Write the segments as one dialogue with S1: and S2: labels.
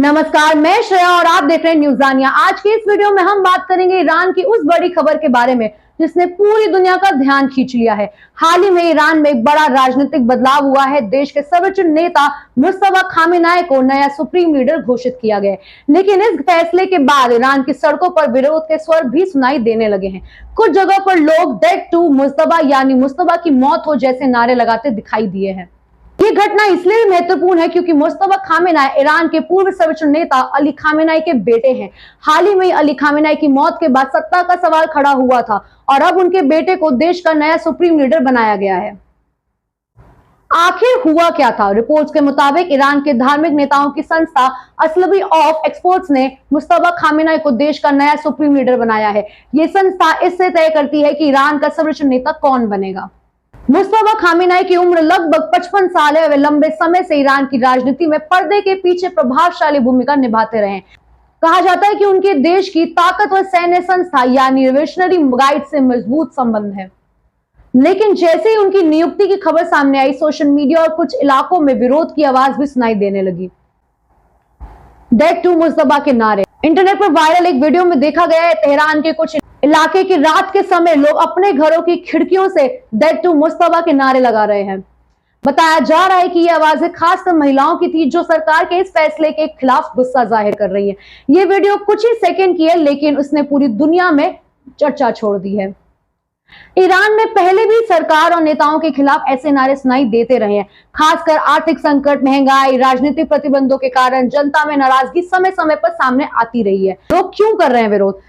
S1: नमस्कार, मैं श्रेया और आप देख रहे हैं न्यूज़ानिया। आज की इस वीडियो में हम बात करेंगे ईरान की उस बड़ी खबर के बारे में जिसने पूरी दुनिया का ध्यान खींच लिया है। हाल ही में ईरान में एक बड़ा राजनीतिक बदलाव हुआ है। देश के सर्वोच्च नेता मुस्तफा खामेनेई को नया सुप्रीम लीडर घोषित किया गया है। लेकिन इस फैसले के बाद ईरान की सड़कों पर विरोध के स्वर भी सुनाई देने लगे हैं। कुछ जगह पर लोग डेथ टू मुस्तफा यानी मुस्तफा की मौत हो जैसे नारे लगाते दिखाई दिए हैं। ये घटना इसलिए महत्वपूर्ण है क्योंकि मुस्तफा खामेनेई ईरान के पूर्व सर्वोच्च नेता अली खामेनेई के बेटे हैं। हाल ही में अली खामेनेई की मौत के बाद सत्ता का सवाल खड़ा हुआ था और अब उनके बेटे को देश का नया सुप्रीम लीडर बनाया गया है। आखिर हुआ क्या था? रिपोर्ट्स के मुताबिक ईरान के धार्मिक नेताओं की संस्था असलबी ऑफ एक्सपर्ट्स ने मुस्तफा खामेनेई को देश का नया सुप्रीम लीडर बनाया है। ये संस्था इससे तय करती है कि ईरान का सर्वोच्च नेता कौन बनेगा। मुस्तफा खामेनेई की उम्र लगभग 55 साल है। वे लंबे समय से ईरान की राजनीति में पर्दे के पीछे प्रभावशाली भूमिका निभाते रहे। कहा जाता है कि उनके देश की ताकतवर सैन्य संस्था यानी रिवोल्यूशनरी गार्ड से मजबूत संबंध है। लेकिन जैसे ही उनकी नियुक्ति की खबर सामने आई, सोशल मीडिया और कुछ इलाकों में विरोध की आवाज भी सुनाई देने लगी। डेथ टू मुस्तफा के नारे इंटरनेट पर वायरल एक वीडियो में देखा गया है। तेहरान के कुछ इलाके की रात के समय लोग अपने घरों की खिड़कियों से डेथ टू मुस्तफा के नारे लगा रहे हैं। बताया जा रहा है कि ये आवाजें खासकर महिलाओं की थी जो सरकार के इस फैसले के खिलाफ गुस्सा जाहिर कर रही है। ये वीडियो कुछ ही सेकंड की है, लेकिन उसने पूरी दुनिया में चर्चा छोड़ दी है। ईरान में पहले भी सरकार और नेताओं के खिलाफ ऐसे नारे सुनाई देते रहे हैं। खासकर आर्थिक संकट, महंगाई, राजनीतिक प्रतिबंधों के कारण जनता में नाराजगी समय समय पर सामने आती रही है। लोग क्यों कर रहे हैं विरोध?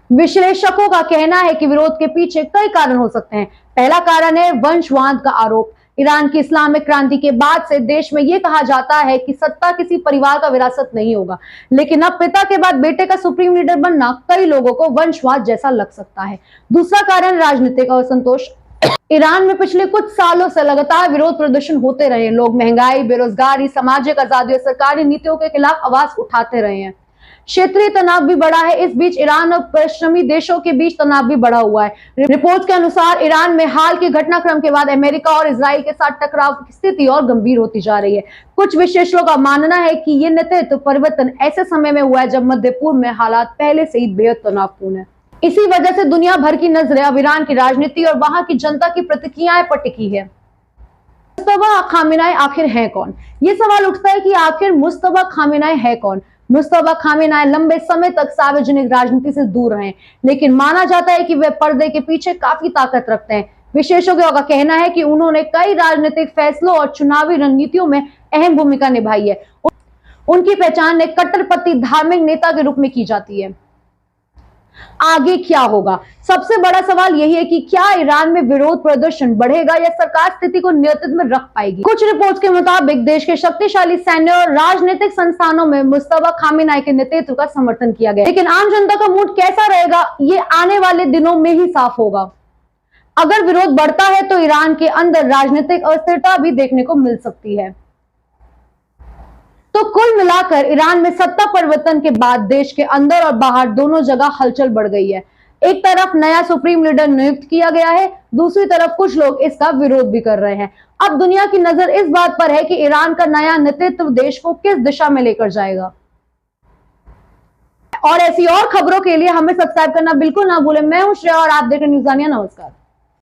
S1: विश्लेषकों का कहना है कि विरोध के पीछे कई कारण हो सकते हैं। पहला कारण है वंशवाद का आरोप। ईरान की इस्लामिक क्रांति के बाद से देश में यह कहा जाता है कि सत्ता किसी परिवार का विरासत नहीं होगा, लेकिन अब पिता के बाद बेटे का सुप्रीम लीडर बनना कई लोगों को वंशवाद जैसा लग सकता है। दूसरा कारण राजनीतिक असंतोष। ईरान में पिछले कुछ सालों से लगातार विरोध प्रदर्शन होते रहे। लोग महंगाई, बेरोजगारी, सामाजिक आजादी और सरकारी नीतियों के खिलाफ आवाज उठाते रहे हैं। क्षेत्रीय तनाव भी बढ़ा है। इस बीच ईरान और पश्चिमी देशों के बीच तनाव भी बढ़ा हुआ है। रिपोर्ट्स के अनुसार ईरान में हाल के घटनाक्रम के बाद अमेरिका और इजराइल के साथ टकराव की स्थिति और गंभीर होती जा रही है। कुछ विशेषज्ञों का मानना है कि ये नेतृत्व परिवर्तन ऐसे समय में हुआ है जब मध्य पूर्व में हालात पहले से ही बेहद तनावपूर्ण है। इसी वजह से दुनिया भर की नजरें अब ईरान की राजनीति और वहां की जनता की प्रतिक्रियाएं पर टिकी है। मुस्तफा खामेनेई आखिर है कौन? ये सवाल उठता है कि आखिर मुस्तफा खामेनेई है कौन? मुस्तफा खामेनेई लंबे समय तक सार्वजनिक राजनीति से दूर रहे, लेकिन माना जाता है कि वे पर्दे के पीछे काफी ताकत रखते हैं। विशेषज्ञों का कहना है कि उन्होंने कई राजनीतिक फैसलों और चुनावी रणनीतियों में अहम भूमिका निभाई है। उनकी पहचान एक कट्टरपंथी धार्मिक नेता के रूप में की जाती है। आगे क्या होगा? सबसे बड़ा सवाल यही है कि क्या ईरान में विरोध प्रदर्शन बढ़ेगा या सरकार स्थिति को नियंत्रण में रख पाएगी। कुछ रिपोर्ट्स के मुताबिक देश के शक्तिशाली सैन्य और राजनीतिक संस्थानों में मुस्तफा खामेनेई के नेतृत्व का समर्थन किया गया, लेकिन आम जनता का मूड कैसा रहेगा ये आने वाले दिनों में ही साफ होगा। अगर विरोध बढ़ता है तो ईरान के अंदर राजनीतिक अस्थिरता भी देखने को मिल सकती है। तो कुल मिलाकर ईरान में सत्ता परिवर्तन के बाद देश के अंदर और बाहर दोनों जगह हलचल बढ़ गई है। एक तरफ नया सुप्रीम लीडर नियुक्त किया गया है, दूसरी तरफ कुछ लोग इसका विरोध भी कर रहे हैं। अब दुनिया की नजर इस बात पर है कि ईरान का नया नेतृत्व देश को किस दिशा में लेकर जाएगा। और ऐसी और खबरों के लिए हमें सब्सक्राइब करना बिल्कुल ना भूलें। मैं हूं श्रेया और आप देख रहे हैं न्यूज़ानिया। नमस्कार।